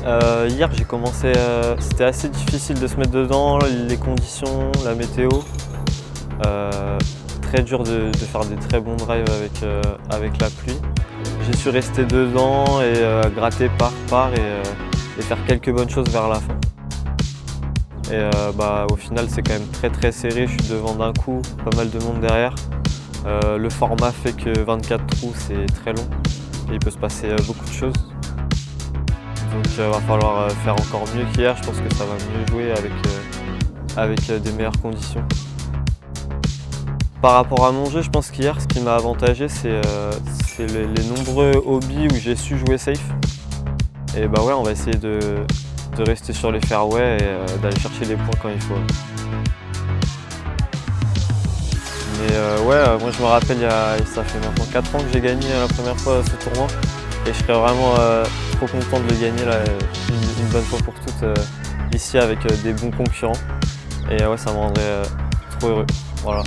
Hier j'ai commencé, c'était assez difficile de se mettre dedans, les conditions, la météo. Très dur de faire des très bons drives avec la pluie. J'ai su rester dedans et gratter par et faire quelques bonnes choses vers la fin. Et au final c'est quand même très serré, je suis devant d'un coup, pas mal de monde derrière. Le format fait que 24 trous c'est très long et il peut se passer beaucoup de choses. Donc il va falloir faire encore mieux qu'hier, je pense que ça va mieux jouer avec des meilleures conditions. Par rapport à mon jeu, je pense qu'hier ce qui m'a avantagé c'est les nombreux hobbies où j'ai su jouer safe. Et on va essayer de rester sur les fairways et d'aller chercher les points quand il faut. Mais moi je me rappelle, ça fait maintenant 4 ans que j'ai gagné la première fois ce tournoi. Et je serais vraiment trop content de le gagner là, une bonne fois pour toutes ici avec des bons concurrents. Et ça me rendrait trop heureux. Voilà.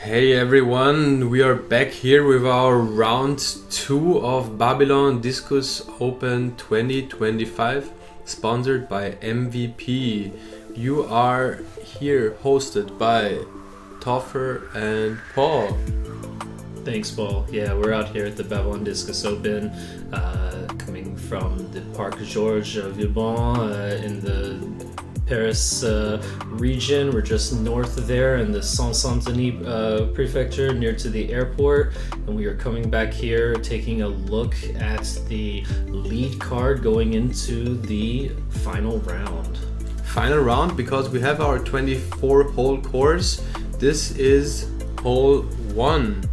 Hey everyone, we are back here with our round 2 of Babylon Discus Open 2025, sponsored by MVP. You are here hosted by Toffer and Paul. Thanks, Paul. Yeah, we're out here at the Babylon Discus Open, coming from the Parc Georges Vauban in the Paris region. We're just north of there in the Saint-Saint-Denis prefecture, near to the airport. And we are coming back here, taking a look at the lead card going into the final round. Final round, because we have our 24-hole course. This is hole 1.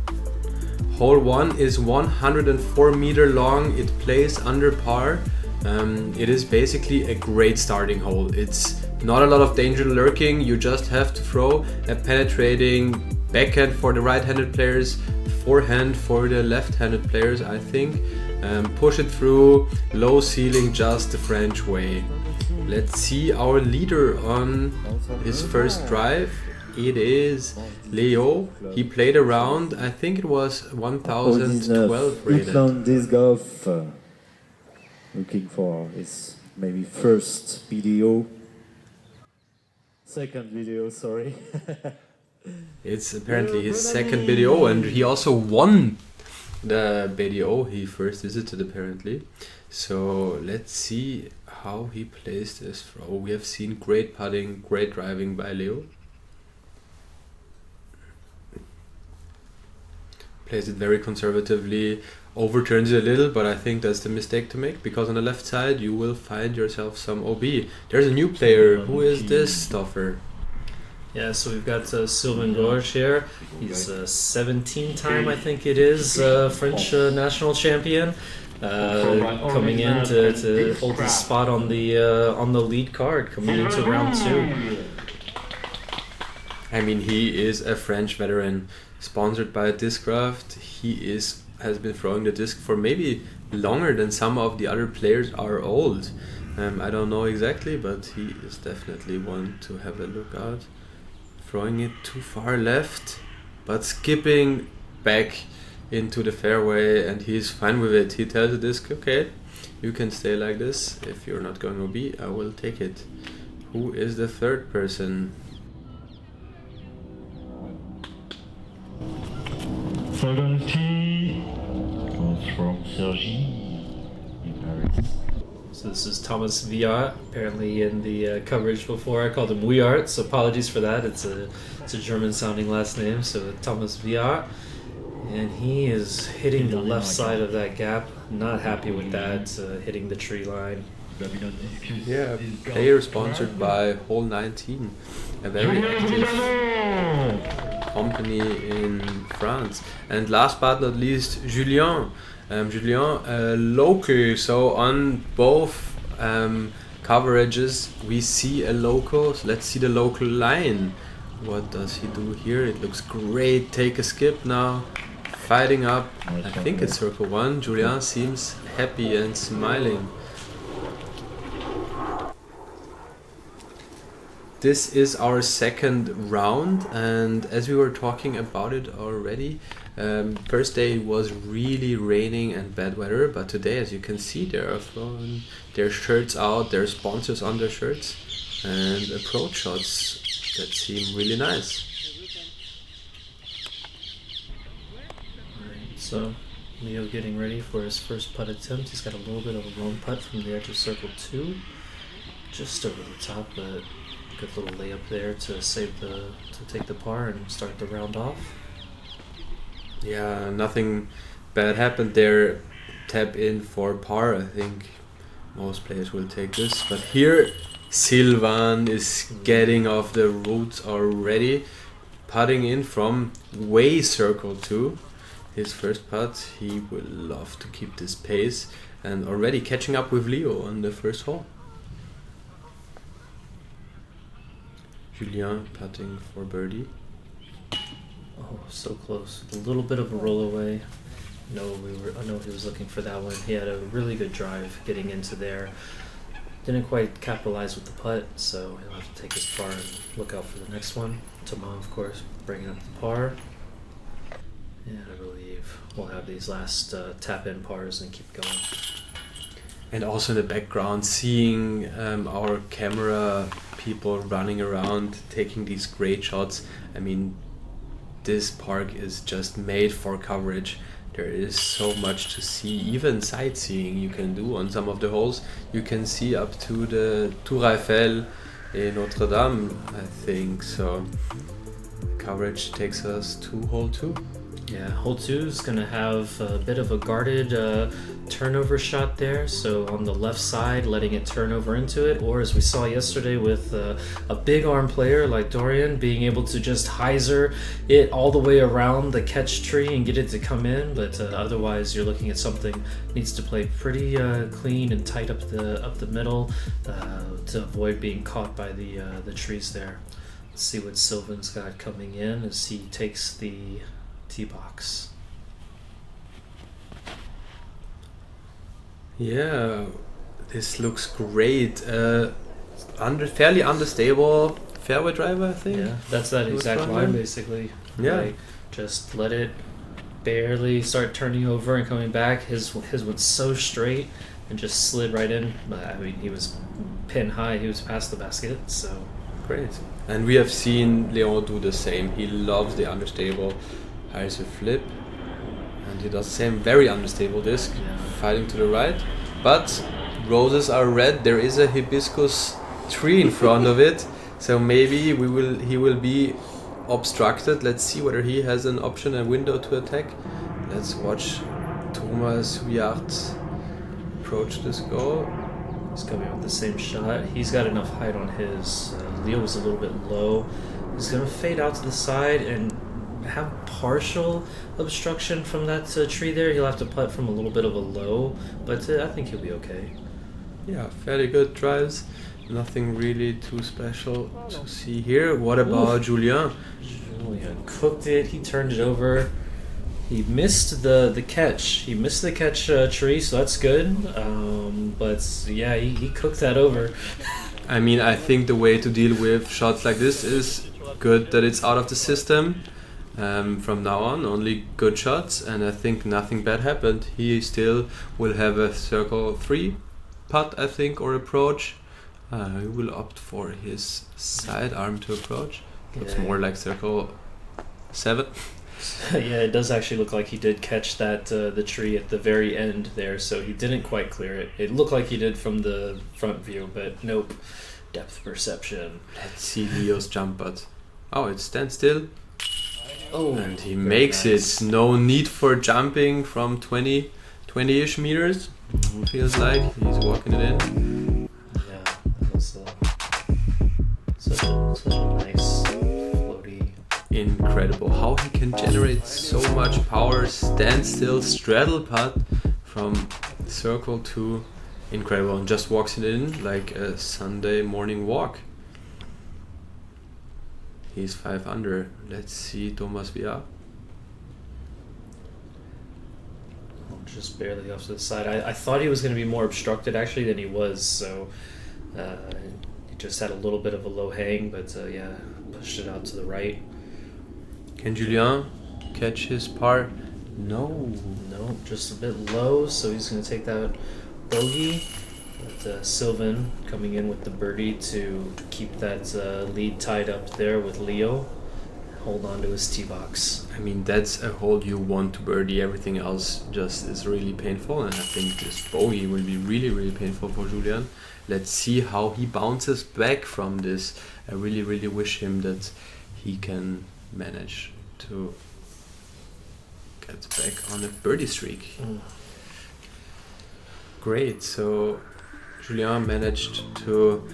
Hole 1 is 104 meter long. It plays under par. It is basically a great starting hole. It's not a lot of danger lurking. You just have to throw a penetrating backhand for the right-handed players, forehand for the left-handed players, I think. Push it through, low ceiling, just the French way. Let's see our leader on his first drive. It is Leo. He played around, I think it was 1012 rated. Woodland Disc Golf, looking for his maybe first BDO. Second video, sorry. It's apparently his second BDO, and he also won the BDO he first visited apparently. So let's see how he plays this throw. We have seen great putting, great driving by Leo. Plays it very conservatively, overturns it a little, but I think that's the mistake to make, because on the left side you will find yourself some OB. There's a new player. Who is this stuffer? Yeah, so we've got Sylvain Gouge here. He's 17-time, I think it is, French national champion. Coming in to hold his spot on the lead card, coming into round 2. I mean, he is a French veteran, sponsored by Discraft. He has been throwing the disc for maybe longer than some of the other players are old. I don't know exactly, but he is definitely one to have a look at. Throwing it too far left, but skipping back into the fairway, and he's fine with it. He tells the disc, okay, you can stay like this. If you're not going OB, I will take it. Who is the third person? Second tee comes from Sergi in Paris. So this is Thomas Wiart, apparently in the coverage before I called him Wiart, so apologies for that. It's a German sounding last name, so Thomas Wiart. And he is hitting the left side of that gap, not happy with that, hitting the tree line. Yeah, player sponsored by Hole 19, a very active company in France. And last but not least, Julien. Julien, local, so on both coverages we see a local. So let's see the local line. What does he do here? It looks great. Take a skip now. Fighting up, I think it's circle 1. Julien seems happy and smiling. This is our second round, and as we were talking about it already, first day was really raining and bad weather, but today, as you can see, they are throwing their shirts out, their sponsors on their shirts, and approach shots that seem really nice. Alright, so Leo getting ready for his first putt attempt. He's got a little bit of a lone putt from the edge of circle 2, just over the top, but good little layup there to take the par and start the round off. Yeah, nothing bad happened there. Tap in for par. I think most players will take this. But here, Sylvain is getting off the roots already, putting in from way circle 2. His first putt. He will love to keep this pace and already catching up with Leo on the first hole. Julien putting for birdie. Oh, so close. A little bit of a roll away. I know he was looking for that one. He had a really good drive getting into there. Didn't quite capitalize with the putt, so he'll have to take his par and look out for the next one. Thomas, of course, bringing up the par. And I believe we'll have these last tap-in pars and keep going. And also in the background, seeing our camera people running around, taking these great shots. I mean, this park is just made for coverage. There is so much to see, even sightseeing you can do on some of the holes. You can see up to the Tour Eiffel in Notre Dame, I think. So coverage takes us to hole 2. Yeah, hole 2 is going to have a bit of a guarded turnover shot there. So on the left side, letting it turn over into it. Or as we saw yesterday with a big arm player like Dorian, being able to just hyzer it all the way around the catch tree and get it to come in. But otherwise, you're looking at something needs to play pretty clean and tight up the middle to avoid being caught by the trees there. Let's see what Sylvain's got coming in as he takes the tee box. Yeah, this looks great. Fairly understable fairway driver, I think. Yeah, that's that exact line basically. Yeah, like, just let it barely start turning over and coming back. His went so straight and just slid right in. I mean, he was pin high. He was past the basket. So great. And we have seen Leon do the same. He loves the understable. Hires a flip, and he does the same very unstable disc, fighting to the right. But roses are red. There is a hibiscus tree in front of it, so maybe he will be obstructed. Let's see whether he has an option, a window to attack. Let's watch Thomas Wiart approach this goal. He's coming with the same shot. He's got enough height on his. Leo was a little bit low. He's gonna fade out to the side and have partial obstruction from that tree there. He'll have to putt from a little bit of a low, but I think he'll be okay. Yeah, fairly good drives. Nothing really too special to see here. What about Julien? Julien cooked it. He turned it over. He missed the catch. He missed the catch tree, so that's good. But yeah, he cooked that over. I mean, I think the way to deal with shots like this is good that it's out of the system. From now on, only good shots, and I think nothing bad happened. He still will have a circle 3 putt, I think, or approach. He will opt for his sidearm to approach. Looks more like circle 7. Yeah, it does actually look like he did catch that the tree at the very end there, so he didn't quite clear it. It looked like he did from the front view, but nope. Depth perception. Let's see Leo's jump putt. Oh, it stands still. Oh, and he makes it. No need for jumping from 20-ish meters. Feels like he's walking it in. Yeah, that was such a nice floaty. Incredible how he can generate so much power. Standstill straddle putt from circle to incredible, and just walks it in like a Sunday morning walk. He's 5 under. Let's see Thomas Wiart. Just barely off to the side. I thought he was going to be more obstructed actually than he was, so he just had a little bit of a low hang, but yeah, pushed it out to the right. Can Julien catch his par? No. No, just a bit low, so he's going to take that bogey. But Sylvain coming in with the birdie to keep that lead tied up there with Leo. Hold on to his tee box. I mean, that's a hole you want to birdie. Everything else just is really painful, and I think this bogey will be really, really painful for Julien. Let's see how he bounces back from this. I really, really wish him that he can manage to get back on a birdie streak. Great, so Julien managed to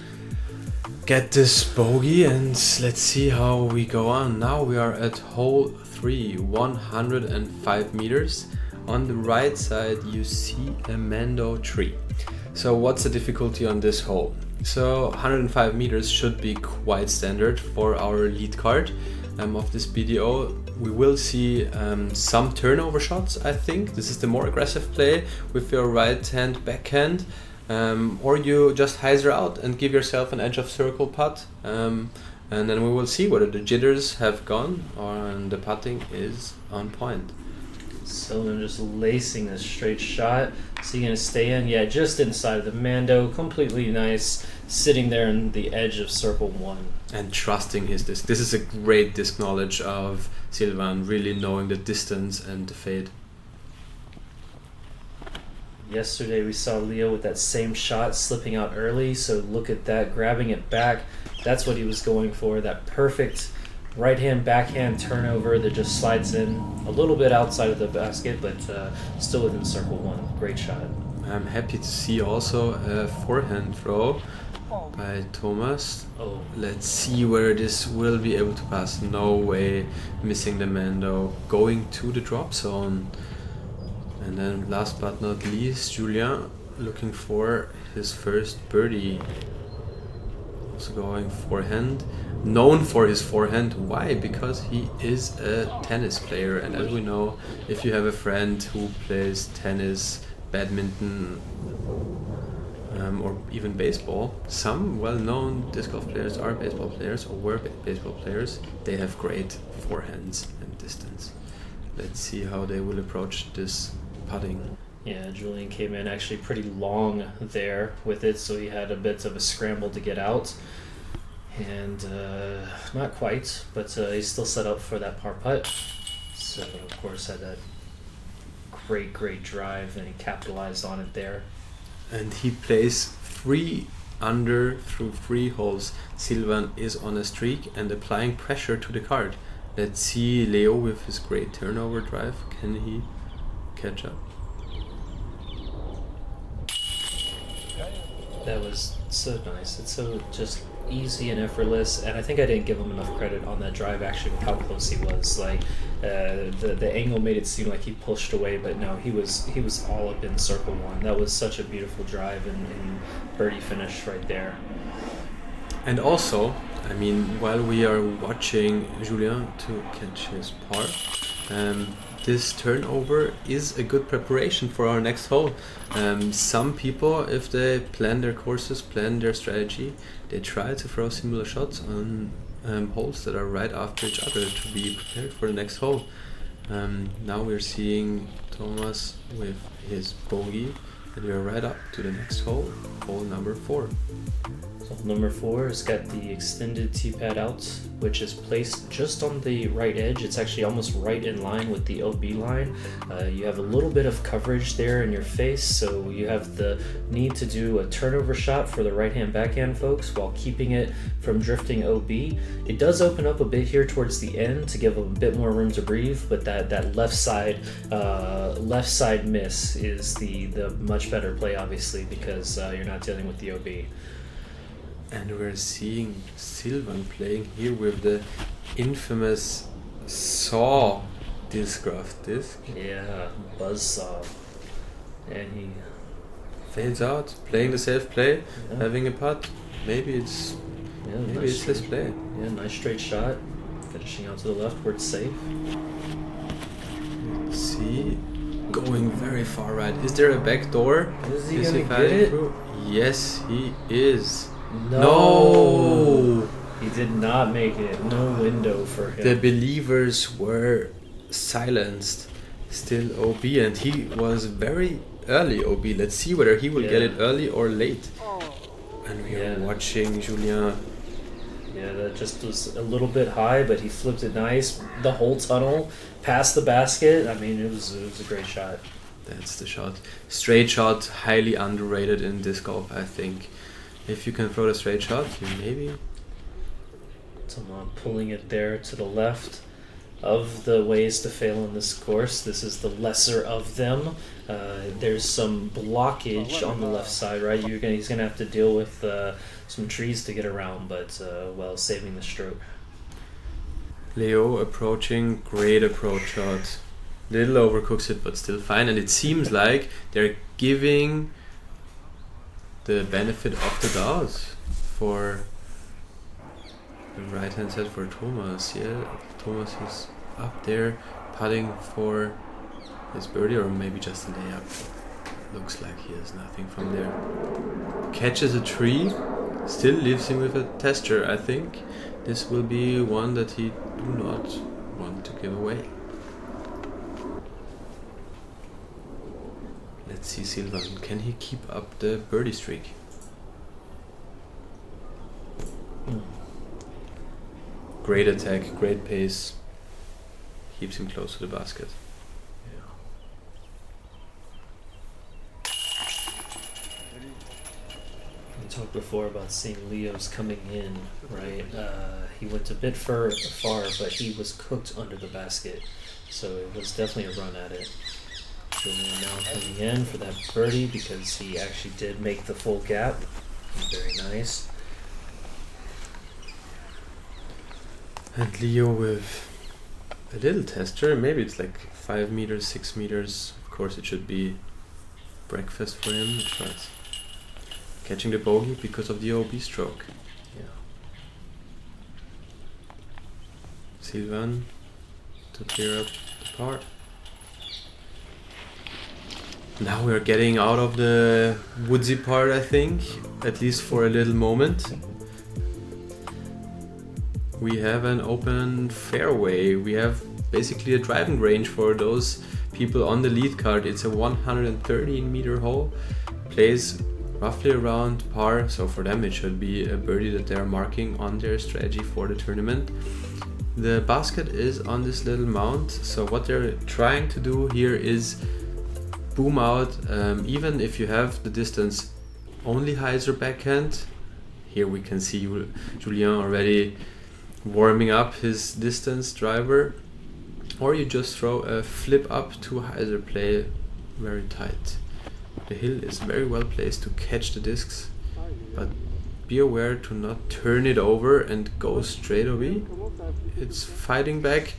get this bogey, and let's see how we go on. Now we are at hole 3, 105 meters. On the right side you see a mando tree. So what's the difficulty on this hole? So 105 meters should be quite standard for our lead card of this BDO. We will see some turnover shots, I think. This is the more aggressive play with your right hand backhand. Or you just hyzer out and give yourself an edge of circle putt, and then we will see whether the jitters have gone or the putting is on point. Sylvain just lacing this straight shot. Is he going to stay in? Yeah, just inside of the Mando. Completely nice. Sitting there in the edge of circle 1. And trusting his disc. This is a great disc knowledge of Sylvain, really knowing the distance and the fade. Yesterday we saw Leo with that same shot slipping out early, so look at that, grabbing it back. That's what he was going for, that perfect right hand backhand turnover that just slides in a little bit outside of the basket, but still within circle 1. Great shot. I'm happy to see also a forehand throw by Thomas. Oh, Let's see where this will be able to pass. No way, missing the Mando, going to the drop zone. And then last but not least, Julien looking for his first birdie. Also going forehand. Known for his forehand. Why? Because he is a tennis player. And as we know, if you have a friend who plays tennis, badminton, or even baseball, some well-known disc golf players are baseball players or were baseball players. They have great forehands and distance. Let's see how they will approach this putting. yeah, Julien came in actually pretty long there with it, so he had a bit of a scramble to get out. And not quite, but he's still set up for that par putt. So, of course, had that great drive, and he capitalized on it there. And he plays 3 under through 3 holes. Sylvain is on a streak and applying pressure to the card. Let's see Leo with his great turnover drive. Can he catch up? That was so nice. It's so just easy and effortless, and I think I didn't give him enough credit on that drive actually with how close he was. Like the angle made it seem like he pushed away, but no, he was all up in circle 1. That was such a beautiful drive and birdie finish right there. And also, I mean, while we are watching Julien to catch his par, this turnover is a good preparation for our next hole. Some people, if they plan their courses, plan their strategy, they try to throw similar shots on holes that are right after each other to be prepared for the next hole. Now we're seeing Thomas with his bogey, and we're right up to the next hole, hole number 4. So number 4 has got the extended tee pad out, which is placed just on the right edge. It's actually almost right in line with the OB line. You have a little bit of coverage there in your face, so you have the need to do a turnover shot for the right-hand backhand folks while keeping it from drifting OB. It does open up a bit here towards the end to give a bit more room to breathe, but that left side miss is the much better play, obviously, because you're not dealing with the OB. And we're seeing Sylvain playing here with the infamous saw discraft disc. Yeah, buzzsaw. And he Fades out, playing the safe play, Yeah. having a putt. Maybe it's his play. Yeah, nice straight shot. Finishing out to the left where it's safe. Let's see, going very far right. Is there a back door? Is he Is gonna he get fighting it? through? Yes, he is. No! He did not make it. No window for him. The believers were silenced. Still OB, and he was very early OB. Let's see whether he will get it early or late. And we are watching Julien. Yeah, that just was a little bit high, but he flipped it nice. The whole tunnel, past the basket. I mean, it was a great shot. That's the shot. Straight shot, highly underrated in disc golf, I think. If you can throw the straight shot, you maybe... Someone pulling it there to the left. Of the ways to fail in this course, this is the lesser of them. There's some blockage on the left side, right? He's gonna have to deal with some trees to get around, but while saving the stroke. Leo approaching, great approach shot. Little overcooks it, but still fine. And it seems like they're giving the benefit of the doubt for the right hand side for Thomas. Yeah, Thomas is up there putting for his birdie, or maybe just a layup. Looks like he has nothing from there. Catches a tree, still leaves him with a tester. I think this will be one that he do not want to give away. Let's see Sylvain, can he keep up the birdie streak? Great attack, great pace. Keeps him close to the basket. We talked before about seeing Leo's coming in, right? He went a bit far, but he was cooked under the basket. So it was definitely a run at it. Julien now coming in for that birdie because he actually did make the full gap. Very nice. And Leo with a little tester, maybe it's like 5 meters, 6 meters. Of course it should be breakfast for him, but catching the bogey because of the OB stroke. Yeah. Sylvain to clear up the par. Now we're getting out of the woodsy part, I think, at least for a little moment. We have an open fairway. We have basically a driving range for those people on the lead card. It's a 113 meter hole, plays roughly around par, so for them it should be a birdie that they're marking on their strategy for the tournament. The basket is on this little mound, so what they're trying to do here is boom out, even if you have the distance only hyzer backhand. Here we can see Julien already warming up his distance driver, or you just throw a flip up to hyzer play very tight. The hill is very well placed to catch the discs, but be aware to not turn it over and go straight OB. It's fighting back,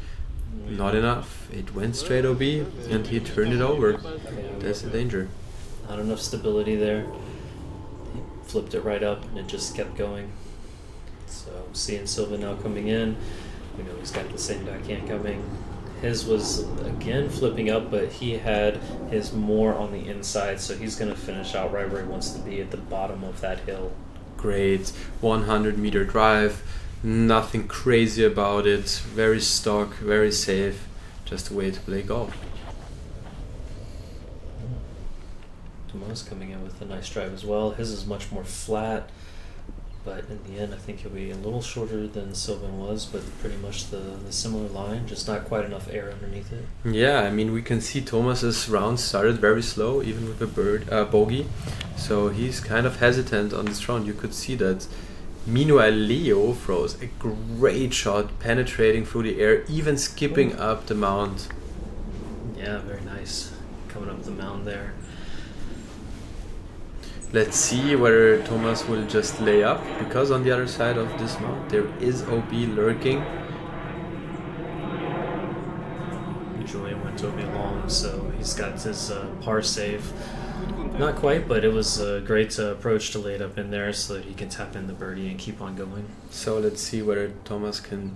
not enough. It went straight OB and he turned it over. That's the danger. Not enough stability there. He flipped it right up and it just kept going. So seeing Sylvain now coming in, we know he's got the same backhand coming. His was again flipping up, but he had his more on the inside, so he's going to finish out right where he wants to be, at the bottom of that hill. Great 100 meter drive, nothing crazy about it, very stock, very safe, just a way to play golf. Tomas coming in with a nice drive as well. His is much more flat, but in the end I think he'll be a little shorter than Sylvain was, but pretty much the similar line, just not quite enough air underneath it. Yeah, I mean we can see Thomas's round started very slow, even with a bogey, so he's kind of hesitant on this round. You could see that. Meanwhile, Leo throws a great shot, penetrating through the air, even skipping up the mound. Yeah, very nice. Coming up the mound there. Let's see whether Thomas will just lay up, because on the other side of this mound there is OB lurking. Julien went OB long, so he's got his par save. Not quite, but it was a great approach to lay it up in there so that he can tap in the birdie and keep on going. So let's see whether Thomas can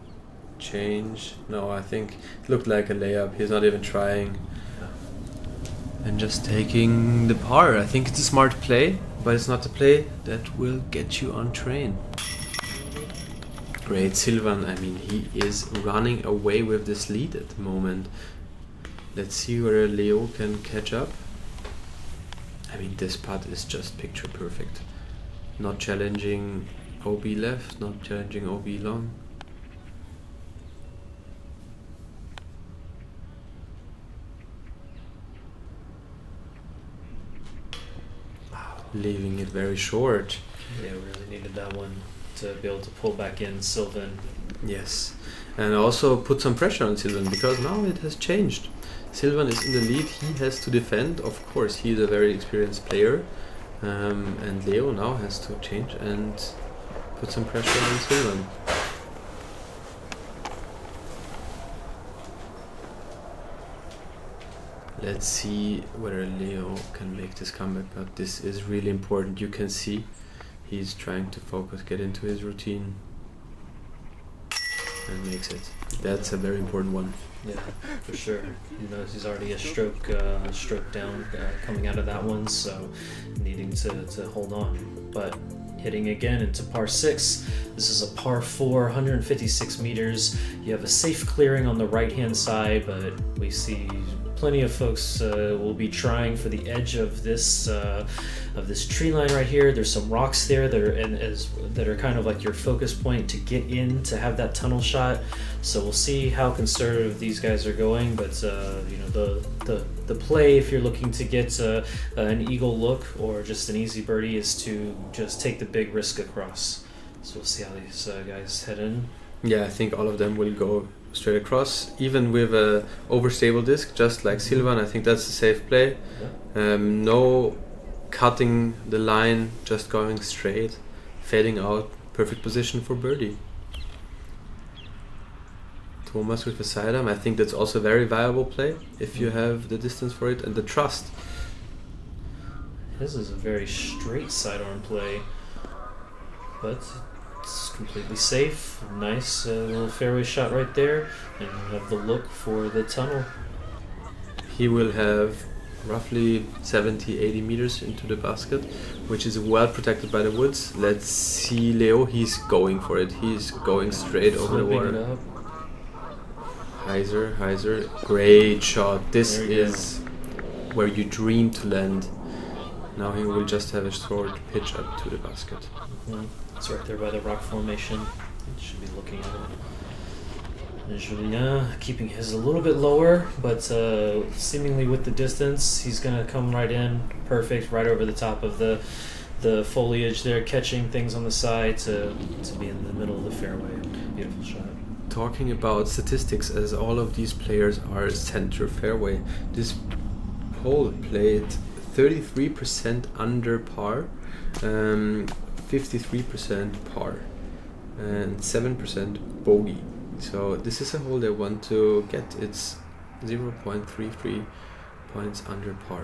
change. No, I think it looked like a layup. He's not even trying. and just taking the par. I think it's a smart play, but it's not the play that will get you on train. Great, Sylvain. I mean, he is running away with this lead at the moment. Let's see whether Leo can catch up. I mean, this putt is just picture perfect. Not challenging OB left, not challenging OB long. Leaving it very short. Yeah, we really needed that one to be able to pull back in Sylvain. Yes, and also put some pressure on Sylvain, because now it has changed. Sylvain is in the lead, he has to defend. Of course, he is a very experienced player. And Leo now has to change and put some pressure on Sylvain. Let's see whether Leo can make this comeback, but this is really important. You can see he's trying to focus, get into his routine, and makes it. That's a very important one. Yeah, for sure. He knows he's already a stroke down coming out of that one, so needing to hold on. But hitting again into par 6. This is a par 4, 156 meters. You have a safe clearing on the right-hand side, but we see plenty of folks will be trying for the edge of this tree line right here. There's some rocks there that are kind of like your focus point to get in to have that tunnel shot. So we'll see how conservative these guys are going, but you know, the play, if you're looking to get an eagle look or just an easy birdie, is to just take the big risk across. So we'll see how these guys head in. Yeah, I think all of them will go straight across, even with a overstable disc, just like Sylvain. I think that's a safe play. Yeah. No cutting the line, just going straight, fading out, perfect position for birdie. Thomas with a sidearm, I think that's also a very viable play if you have the distance for it and the trust. His is a very straight sidearm play, but it's completely safe. Nice little fairway shot right there, and you have the look for the tunnel. He will have roughly 70-80 meters into the basket, which is well protected by the woods. Let's see Leo, he's going for it. He's going straight over the Flipping water. it up. Heiser, great shot. This is where you dream to land. Now he will just have a short pitch up to the basket. Mm-hmm. It's right there by the rock formation. You should be looking at it. And Julien keeping his a little bit lower, but seemingly with the distance, he's gonna come right in, perfect, right over the top of the foliage there, catching things on the side to be in the middle of the fairway. Beautiful shot. Talking about statistics, as all of these players are center fairway, this hole played 33% under par, 53% par, and 7% bogey. So this is a hole they want to get. It's 0.33 points under par.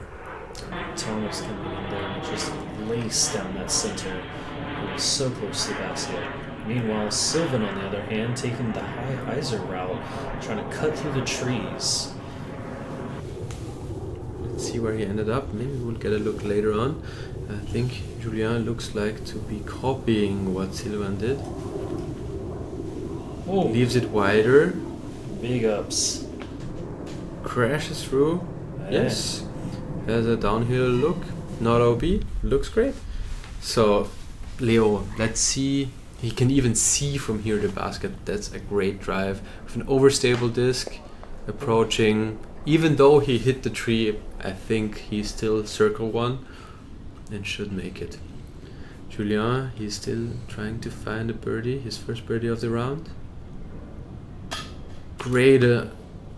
Thomas coming in there and just lace down that center. It was so close to the basket. Meanwhile, Sylvain, on the other hand, taking the high hyzer route, trying to cut through the trees. Let's see where he ended up. Maybe we'll get a look later on. I think Julien looks like to be copying what Sylvain did. Oh. Leaves it wider. Big ups. Crashes through. Yeah. Yes. Has a downhill look. Not OB. Looks great. So, Leo, let's see. He can even see from here the basket. That's a great drive. With an overstable disc approaching. Even though he hit the tree, I think he's still circle one and should make it. Julien, he's still trying to find a birdie, his first birdie of the round. Great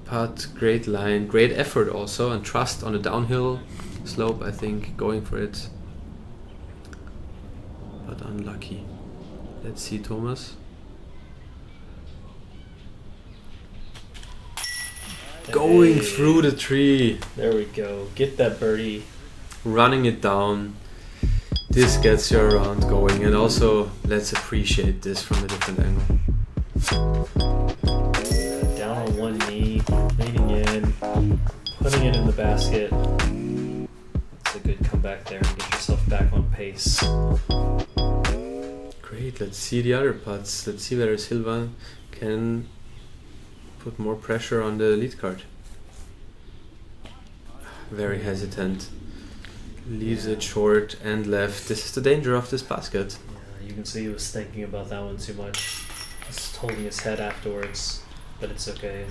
putt, great line, great effort also, and trust on the downhill slope, I think, going for it. But unlucky. Let's see Thomas. Going through the tree. There we go. Get that birdie. Running it down. This gets your round going, and also let's appreciate this from a different angle. Down on one knee, leaning in, putting it in the basket. pace. Great, let's see the other putts. Let's see whether Sylvain can put more pressure on the lead card. Very hesitant. Leaves it short and left. This is the danger of this basket. Yeah, you can see he was thinking about that one too much. Just holding his head afterwards, but it's okay.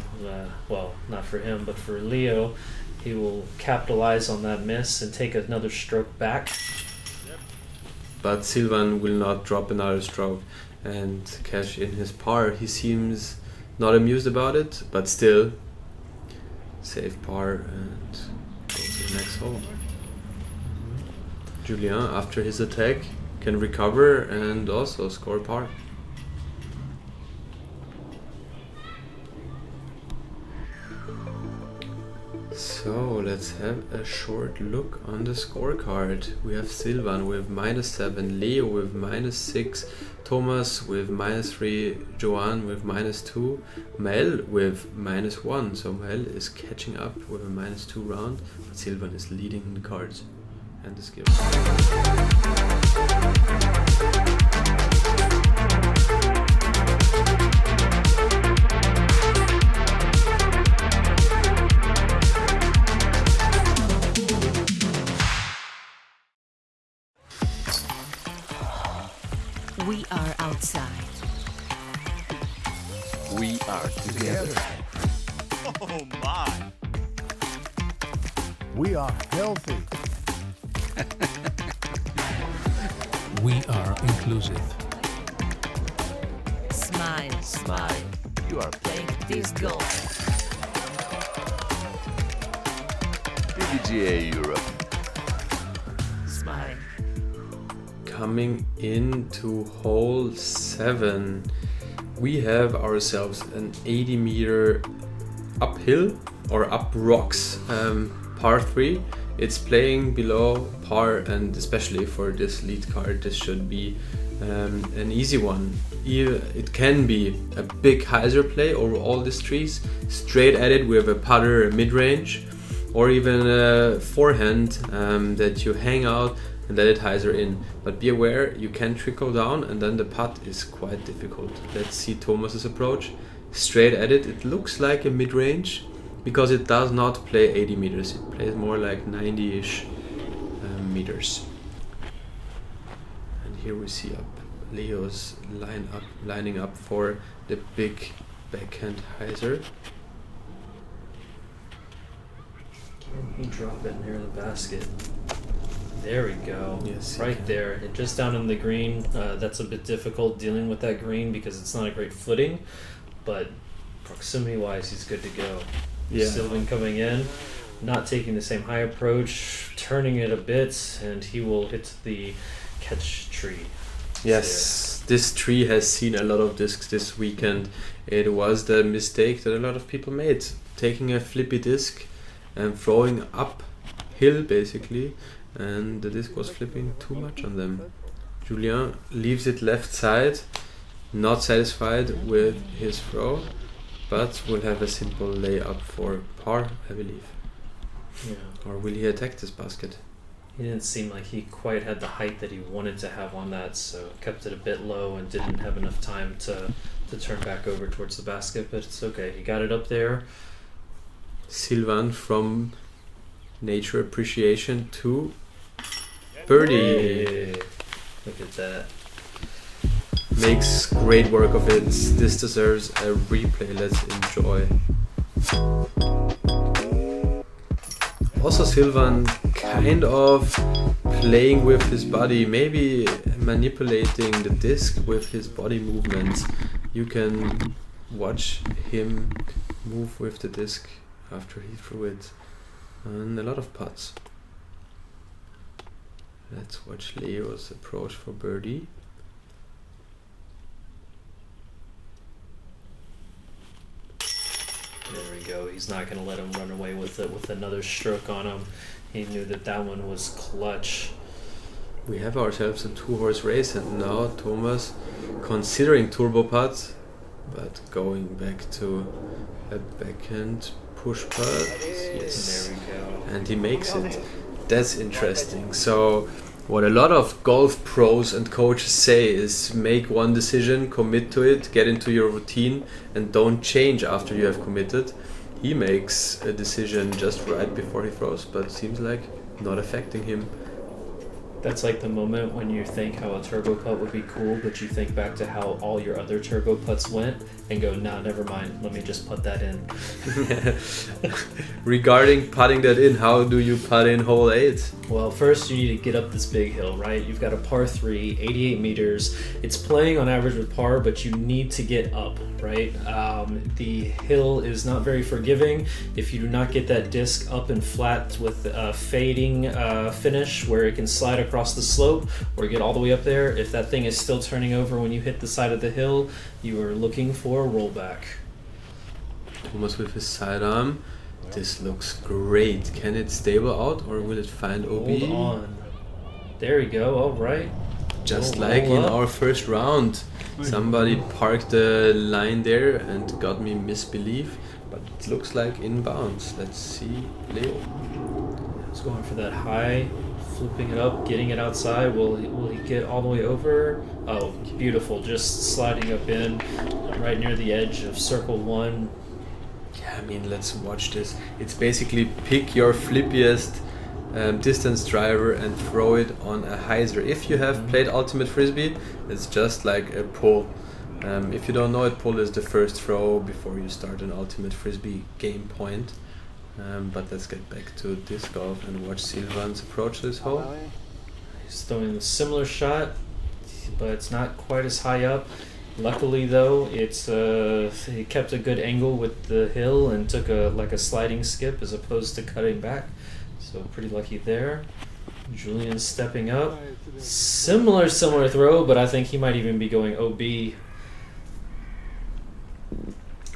Well, not for him, but for Leo, he will capitalize on that miss and take another stroke back. But Sylvain will not drop another stroke and cash in his par. He seems not amused about it, but still save par and go to the next hole. Julien, after his attack, can recover and also score par. So let's have a short look on the scorecard. We have Sylvain with -7, Leo with -6, Thomas with -3, Joanne with -2, Mel with -1. So Mel is catching up with a -2 round, but Sylvain is leading the cards and the skills. We are outside. We are together. Oh my! We are healthy. We are inclusive. Smile. Smile. You are playing This goal. PDGA Europe. Smile. Coming into hole 7, we have ourselves an 80-meter uphill or up rocks par 3. It's playing below par, and especially for this lead card, this should be an easy one. It can be a big hyzer play over all these trees, straight at it with a putter mid-range, or even a forehand that you hang out and let it hyzer in. But be aware, you can trickle down and then the putt is quite difficult. Let's see Thomas's approach. Straight at it, it looks like a mid-range because it does not play 80 meters. It plays more like 90-ish meters. And here we see Leo's lining up for the big backhand hyzer. Can he drop it near the basket? There we go. Yes, right there. And just down in the green. That's a bit difficult dealing with that green because it's not a great footing, but proximity-wise, he's good to go. Yeah. Sylvain coming in, not taking the same high approach, turning it a bit, and he will hit the catch tree. Yes, this tree has seen a lot of discs this weekend. It was the mistake that a lot of people made, taking a flippy disc and throwing uphill basically, and the disc was flipping too much on them. Julien leaves it left side, not satisfied with his throw, but will have a simple layup for par, I believe. Yeah. Or will he attack this basket? He didn't seem like he quite had the height that he wanted to have on that, so kept it a bit low and didn't have enough time to turn back over towards the basket, but it's okay. He got it up there. Sylvain from nature appreciation to birdie. Hey, look at that. Makes great work of it. This deserves a replay. Let's enjoy. Also Sylvain kind of playing with his body, maybe manipulating the disc with his body movements. You can watch him move with the disc after he threw it, and a lot of putts. Let's watch Leo's approach for birdie. There we go. He's not going to let him run away with it with another stroke on him. He knew that one was clutch. We have ourselves a 2-horse race, and now Thomas considering turbo putt, but going back to a backhand push putt. Yes. There we go. And he makes it. That's interesting. So What a lot of golf pros and coaches say is make one decision, commit to it, get into your routine, and don't change after you have committed. He makes a decision just right before he throws, but it seems like not affecting him. That's like the moment when you think how a turbo putt would be cool, but you think back to how all your other turbo putts went and go, nah, never mind, let me just put that in. Regarding putting that in, how do you putt in hole 8? Well, first you need to get up this big hill, right? You've got a par 3, 88 meters. It's playing on average with par, but you need to get up, right? The hill is not very forgiving. If you do not get that disc up and flat with a fading finish where it can slide across the slope or get all the way up there, if that thing is still turning over when you hit the side of the hill, you are looking for a rollback. Thomas with his sidearm. This looks great. Can it stable out or will it find OB? Hold on. There we go. All right. Just like in our first round. Somebody parked the line there and got me misbelief, but it looks like inbounds. Let's see Leo. He's going for that high, flipping it up, getting it outside. Will he get all the way over? Oh, beautiful. Just sliding up in right near the edge of circle 1. Yeah, I mean, let's watch this. It's basically pick your flippiest distance driver and throw it on a hyzer. If you have played Ultimate Frisbee, it's just like a pull. If you don't know it, pull is the first throw before you start an Ultimate Frisbee game point. But let's get back to disc golf and watch Sylvain's approach this hole. He's throwing a similar shot, but it's not quite as high up. Luckily though, it's he kept a good angle with the hill and took a sliding skip as opposed to cutting back. So pretty lucky there. Julien stepping up. Similar throw, but I think he might even be going OB.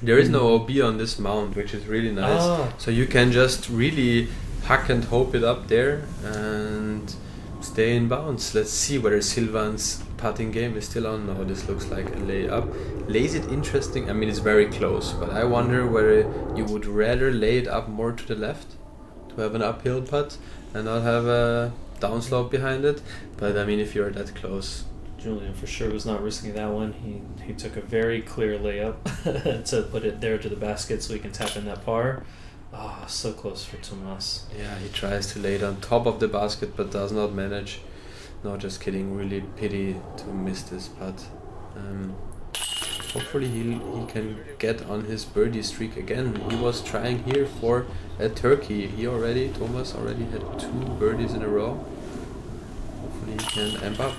There is no OB on this mount, which is really nice. So you can just really hack and hope it up there and stay in bounds. Let's see whether Sylvain's putting game is still on. No, this looks like a layup. Lays it interesting. I mean, it's very close, but I wonder whether you would rather lay it up more to the left to have an uphill putt and not have a downslope behind it. But I mean, if you're that close, Julien for sure was not risking that one. He took a very clear layup to put it there to the basket so he can tap in that par. Oh, so close for Thomas. Yeah, he tries to lay it on top of the basket but does not manage. No, just kidding. Really pity to miss this putt. Hopefully he can get on his birdie streak again. He was trying here for a turkey. Thomas already had 2 birdies in a row. Hopefully he can amp up.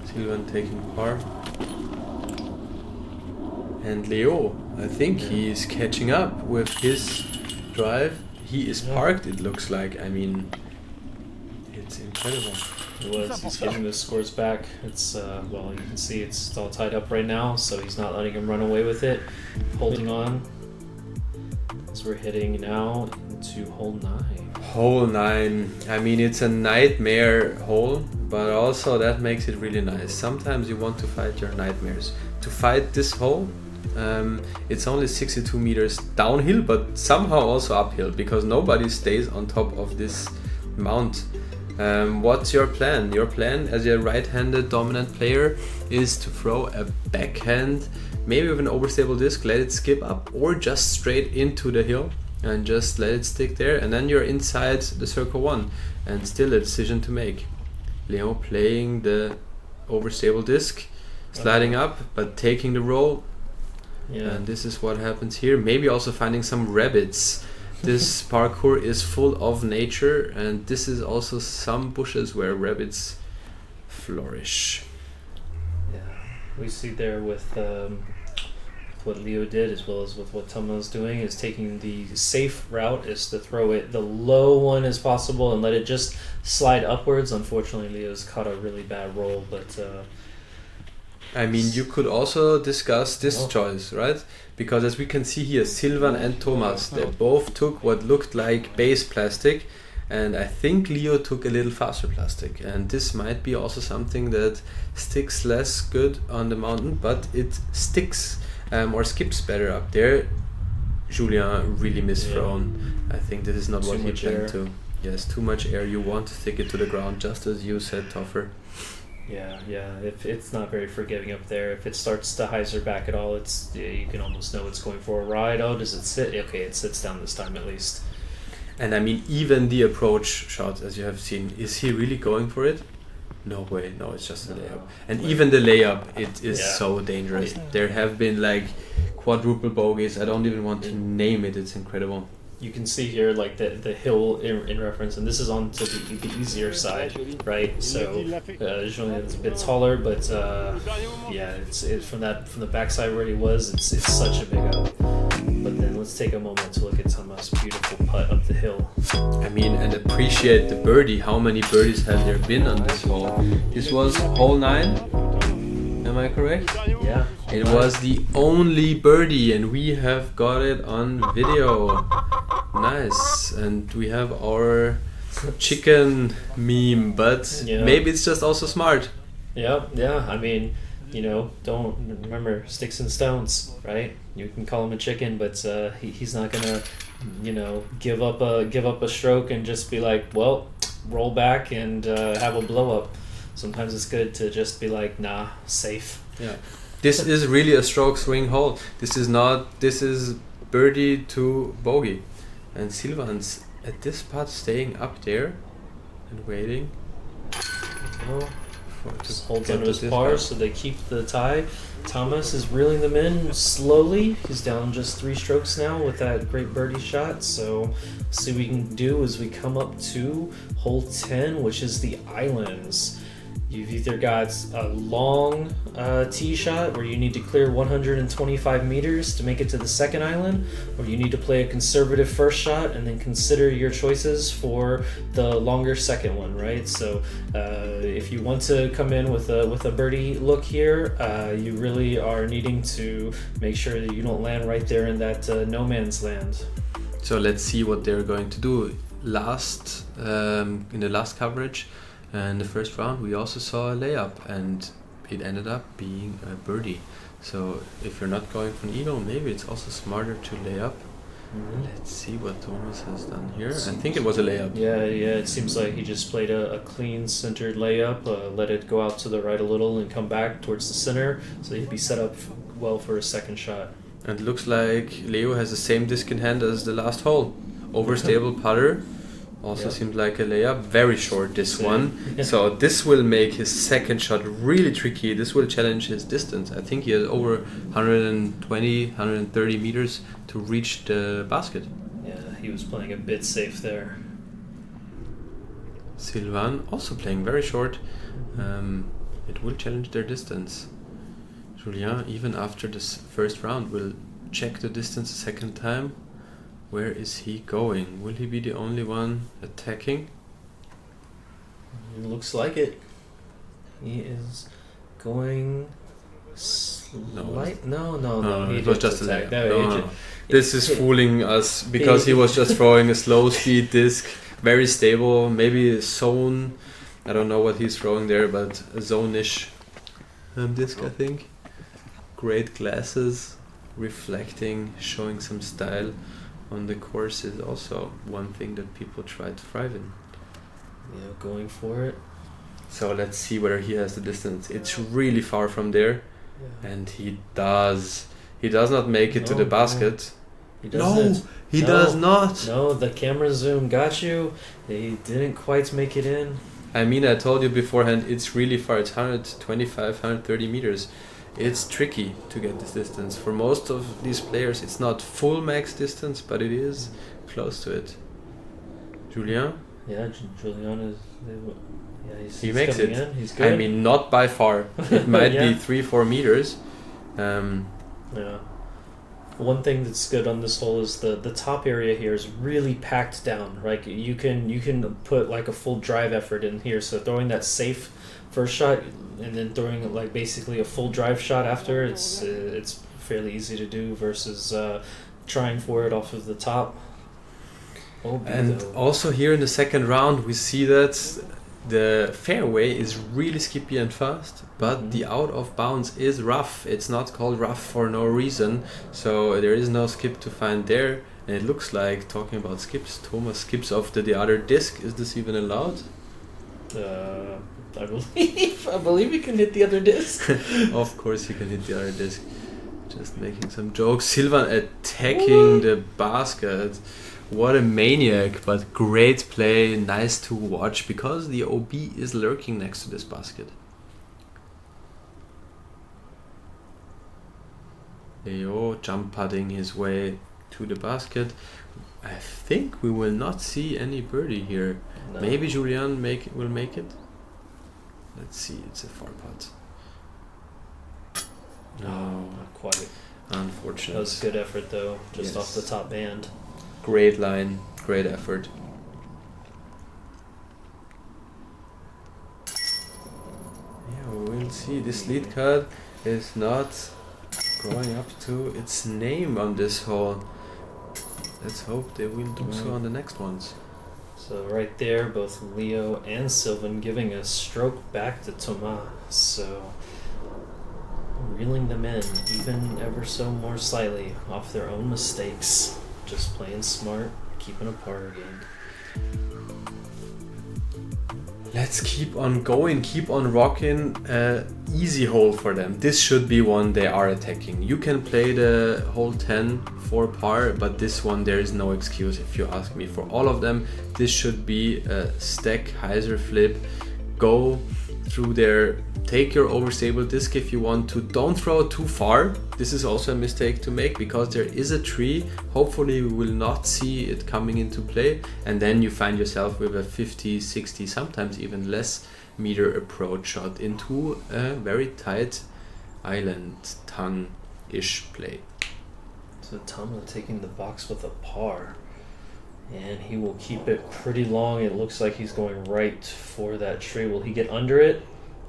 Sylvain taking par. And Leo, I think he is catching up with his drive. He is parked, it looks like. I mean, it's incredible. He's getting the scores back. It's well, you can see it's all tied up right now, so he's not letting him run away with it. Holding on. So we're heading now into hole 9. Hole 9. I mean, it's a nightmare hole, but also that makes it really nice. Sometimes you want to fight your nightmares. To fight this hole, it's only 62 meters downhill, but somehow also uphill, because nobody stays on top of this mount. What's your plan? Your plan as a right-handed dominant player is to throw a backhand, maybe with an overstable disc, let it skip up, or just straight into the hill and just let it stick there, and then you're inside the circle 1 and still a decision to make. Leo playing the overstable disc, sliding up but taking the roll. And this is what happens here. Maybe also finding some rabbits. This parkour is full of nature, and this is also some bushes where rabbits flourish. Yeah, we see there with what Leo did, as well as with what Thomas is doing, is taking the safe route, is to throw it the low one as possible and let it just slide upwards. Unfortunately, Leo's caught a really bad roll, but I mean, you could also discuss this choice, right? Because as we can see here, Sylvain and Thomas, they both took what looked like base plastic, and I think Leo took a little faster plastic, and this might be also something that sticks less good on the mountain, but it sticks or skips better up there. Julien really misthrown. I think this is not what he planned to. Yes, too much air. You want to stick it to the ground, just as you said, Toffer. Yeah. If it's not very forgiving up there, if it starts to hyzer back at all, you can almost know it's going for a ride. Oh, does it sit? Okay, it sits down this time at least. And I mean, even the approach shot, as you have seen, is he really going for it? No way. No, it's just a layup. And even the layup, it is so dangerous. There have been like quadruple bogeys. I don't even want to name it. It's incredible. You can see here like the hill in reference, and this is on to the easier side, right? So Julien's a bit taller, but it's from the backside where he was. It's such a big up. But then let's take a moment to look at Thomas' beautiful putt up the hill. I mean, and appreciate the birdie. How many birdies have there been on this hole? This was hole 9. Am I correct? Yeah. It was the only birdie, and we have got it on video. Nice. And we have our chicken meme, but maybe it's just also smart. Yeah. I mean, don't remember sticks and stones, right? You can call him a chicken, but he's not gonna, give up a stroke and just be like, well, roll back and have a blow up. Sometimes it's good to just be like, nah, safe. Yeah. This is really a stroke swing hole. This is birdie to bogey. And Sylvain's at this part staying up there and waiting. Just holds under his par, so they keep the tie. Thomas is reeling them in slowly. He's down just 3 strokes now with that great birdie shot. So see what we can do as we come up to hole 10, which is the islands. You've either got a long tee shot where you need to clear 125 meters to make it to the second island, or you need to play a conservative first shot and then consider your choices for the longer second one, right? So if you want to come in with a birdie look here, you really are needing to make sure that you don't land right there in that no man's land. So let's see what they're going to do. In the last coverage, in the first round, we also saw a layup, and it ended up being a birdie. So if you're not going for an eagle, maybe it's also smarter to lay up. Let's see what Thomas has done here. I think it was a layup. Yeah. It seems like he just played a clean centered layup, let it go out to the right a little and come back towards the center, so he'd be set up well for a second shot. And it looks like Leo has the same disc in hand as the last hole. Overstable putter. Also seemed like a layup. Very short, this one. So this will make his second shot really tricky. This will challenge his distance. I think he has over 120, 130 meters to reach the basket. Yeah, he was playing a bit safe there. Sylvain also playing very short. It will challenge their distance. Julien, even after this first round, will check the distance a second time. Where is he going? Will he be the only one attacking? It looks like it. He is going No. It was just a layup. No. This is fooling us because he was just throwing a slow speed disc, very stable, maybe a zone. I don't know what he's throwing there, but a zone-ish disc, I think. Great glasses, reflecting, showing some style on the course is also one thing that people try to thrive in. Yeah, going for it. So let's see whether he has the distance. It's really far from there, and he does not make it to the basket. He doesn't. He does not. No, the camera zoom got you. He didn't quite make it in. I mean, I told you beforehand, it's really far. It's 125, 130 meters. It's tricky to get this distance. For most of these players, it's not full max distance, but it is close to it. Julien? Yeah, Julien is... he makes it. In. He's good. I mean, not by far. It might be 3-4 meters. Yeah. One thing that's good on this hole is the top area here is really packed down. Like you can put like a full drive effort in here. So throwing that safe first shot and then throwing like basically a full drive shot after, it's fairly easy to do versus trying for it off of the top. And also here in the second round, we see that the fairway is really skippy and fast, but the out of bounds is rough. It's not called rough for no reason, so there is no skip to find there. And it looks like, talking about skips, Thomas skips off the other disc. Is this even allowed? I believe you can hit the other disc. Of course you can hit the other disc. Just making some jokes. Sylvain attacking the basket. What a maniac, but great play, nice to watch, because the OB is lurking next to this basket. Leo jump putting his way to the basket. I think we will not see any birdie here. No. Maybe Julien will make it. Let's see, it's a far putt. No, not quite. Unfortunate. That was a good effort though, just Yes. off the top band. Great line, great effort. Yeah, we'll see. This lead cut is not growing up to its name on this hole. Let's hope they will do so on the next ones. So right there, both Leo and Sylvain giving a stroke back to Thomas. So reeling them in, even ever so more slightly, off their own mistakes. Just playing smart, keeping a par game. Let's keep on going, keep on rocking. Easy hole for them. This should be one they are attacking. You can play the hole 10 for par, but this one there is no excuse if you ask me. For all of them, this should be a stack hyzer flip. Go through there, take your overstable disc if you want to. Don't throw too far. This is also a mistake to make because there is a tree. Hopefully we will not see it coming into play, and then you find yourself with a 50, 60, sometimes even less meter approach shot into a very tight island tongue-ish play. So Thomas taking the box with a par. And he will keep it pretty long. It looks like he's going right for that tree. Will he get under it?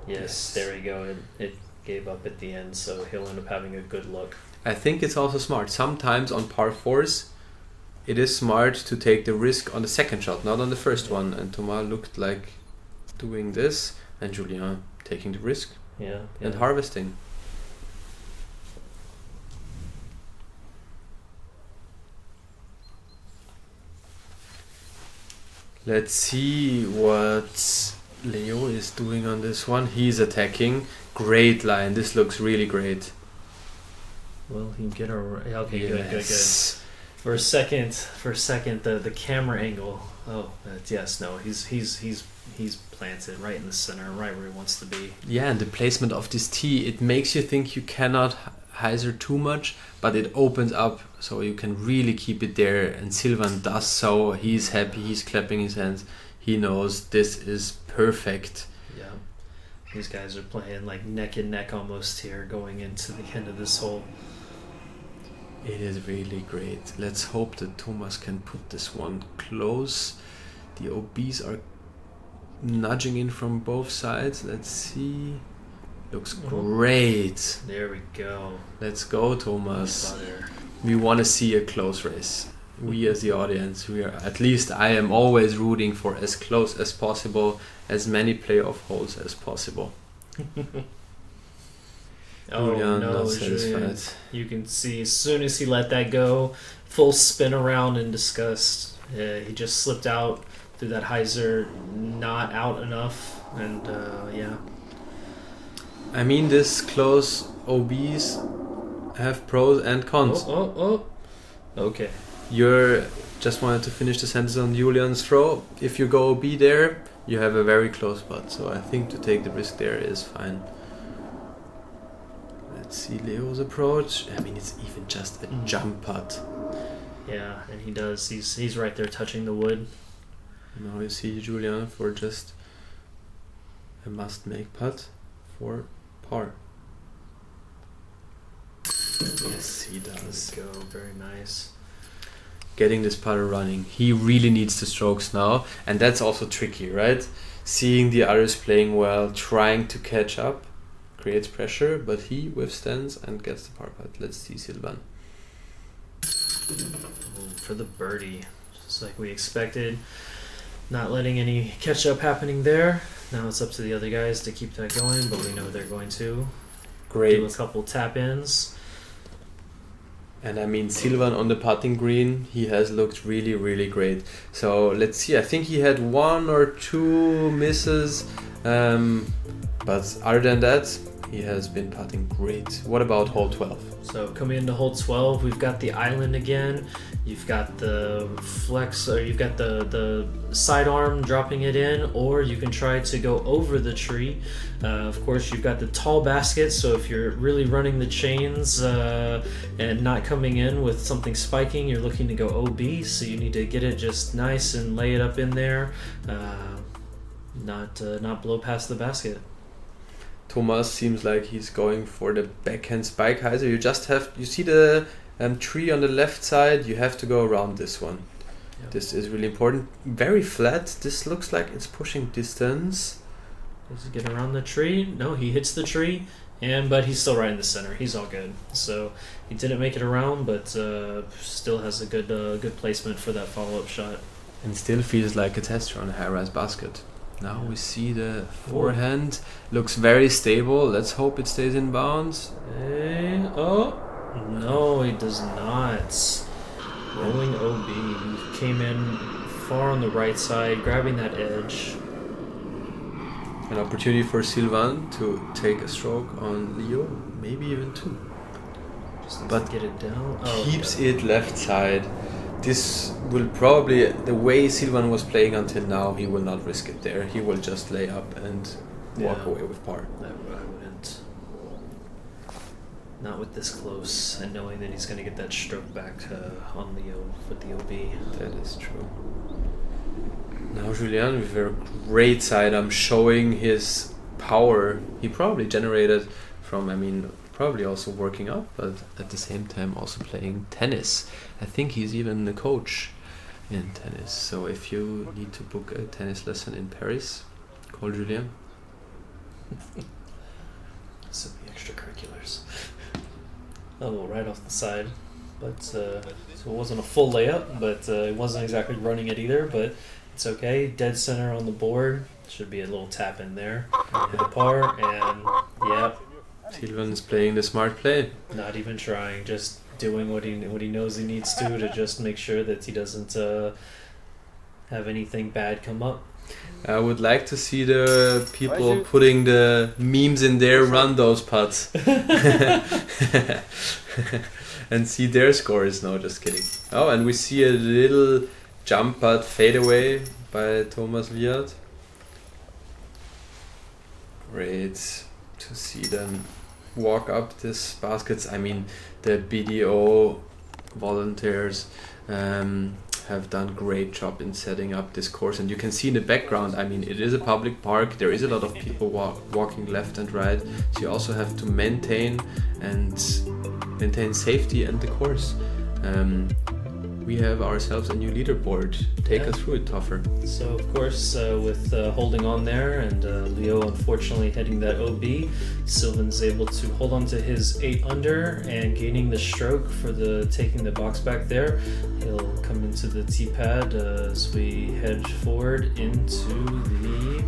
Yes. There we go. It gave up at the end, so he'll end up having a good look. I think it's also smart. Sometimes on par 4s, it is smart to take the risk on the second shot, not on the first one. And Thomas looked like doing this, and Julien taking the risk and harvesting. Let's see what Leo is doing on this one. He's attacking. Great line. This looks really great. Well, he can get a okay. Yes. Good. For a second, the camera angle. Oh, he's planted right in the center, right where he wants to be. Yeah, and the placement of this tee, it makes you think you cannot hyzer too much, but it opens up so you can really keep it there, and Sylvain does so. He's happy, he's clapping his hands. He knows this is perfect. Yeah, these guys are playing like neck and neck almost here going into the end of this hole. It is really great. Let's hope that Thomas can put this one close. The OBs are nudging in from both sides. Let's see. Looks great. There we go. Let's go, Thomas. We want to see a close race. We as the audience, at least I am always rooting for as close as possible, as many playoff holes as possible. Julien, not satisfied. You can see as soon as he let that go, full spin around in disgust. He just slipped out through that hyzer, not out enough, and I mean, this close OBs have pros and cons. Okay. Just wanted to finish the sentence on Julian's throw. If you go OB there, you have a very close putt. So I think to take the risk there is fine. Let's see Leo's approach. I mean, it's even just a jump putt. Yeah, and he does. He's right there touching the wood. Now you see Julien for just a must-make putt for par. Yes, he does. Go, very nice. Getting this putter running. He really needs the strokes now, and that's also tricky, right? Seeing the others playing well, trying to catch up, creates pressure, but he withstands and gets the par putt. Let's see Sylvain. For the birdie, just like we expected. Not letting any catch up happening there. Now it's up to the other guys to keep that going, but we know they're going to. Great. Do a couple tap ins. And I mean, Sylvain on the putting green, he has looked really, really great. So let's see, I think he had 1 or 2 misses. But other than that, he has been putting great. What about hole 12? So coming into hole 12, we've got the island again. You've got the flex, or you've got the sidearm dropping it in, or you can try to go over the tree. Of course, you've got the tall basket, so if you're really running the chains and not coming in with something spiking, you're looking to go OB, so you need to get it just nice and lay it up in there, not blow past the basket. Thomas seems like he's going for the backhand spike hyzer. You see the tree on the left side, you have to go around this one. Yep. This is really important. Very flat. This looks like it's pushing distance. Does he get around the tree? No, he hits the tree, but he's still right in the center. He's all good. So he didn't make it around, but still has a good placement for that follow-up shot. And still feels like a tester on a high-rise basket. Now we see the forehand. Looks very stable. Let's hope it stays in bounds. Oh, no, he does not. Rolling OB. He came in far on the right side, grabbing that edge. An opportunity for Sylvain to take a stroke on Leo, maybe even 2. Just but get it down. Keeps it left side. This will probably, the way Sylvain was playing until now, he will not risk it there. He will just lay up and walk away with par. I wouldn't. Not with this close, and knowing that he's going to get that stroke back on Leo with the OB. That is true. Now Julien with a great side. I'm showing his power. He probably generated from, probably also working out, but at the same time also playing tennis. I think he's even a coach in tennis. So if you need to book a tennis lesson in Paris, call Julien. Some of the extracurriculars. Oh, right off the side. But so it wasn't a full layup, but it wasn't exactly running it either, but it's okay. Dead center on the board. Should be a little tap in there. Hit a par, and yep. Sylvain is playing the smart play. Not even trying, just doing what he knows he needs to just make sure that he doesn't have anything bad come up. I would like to see the people putting the memes in there run those putts and see their scores. No, just kidding. Oh, and we see a little jump putt fade away by Thomas Wiart. Great to see them walk up this baskets. The BDO volunteers have done great job in setting up this course, and you can see in the background, it is a public park. There is a lot of people walking left and right, so you also have to maintain safety and the course. We have ourselves a new leaderboard. Take us through it, Toffer. So of course, with holding on there and Leo unfortunately hitting that OB, Sylvain's able to hold on to his 8 under and gaining the stroke for taking the box back there. He'll come into the tee pad as we head forward into the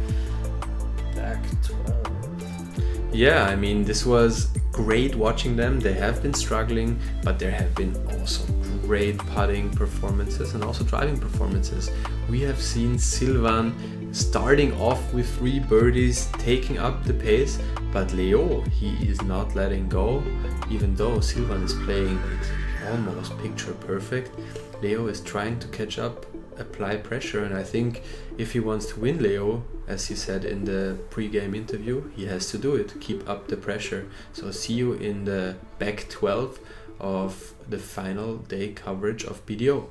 back 12. Yeah, this was great watching them. They have been struggling, but there have been also great putting performances and also driving performances. We have seen Sylvain starting off with 3 birdies, taking up the pace, but Leo, he is not letting go. Even though Sylvain is playing it almost picture perfect, Leo is trying to catch up, apply pressure, and I think if he wants to win, Leo, as he said in the pre-game interview, he has to do it, keep up the pressure. So see you in the back 12 of the final day coverage of BDO.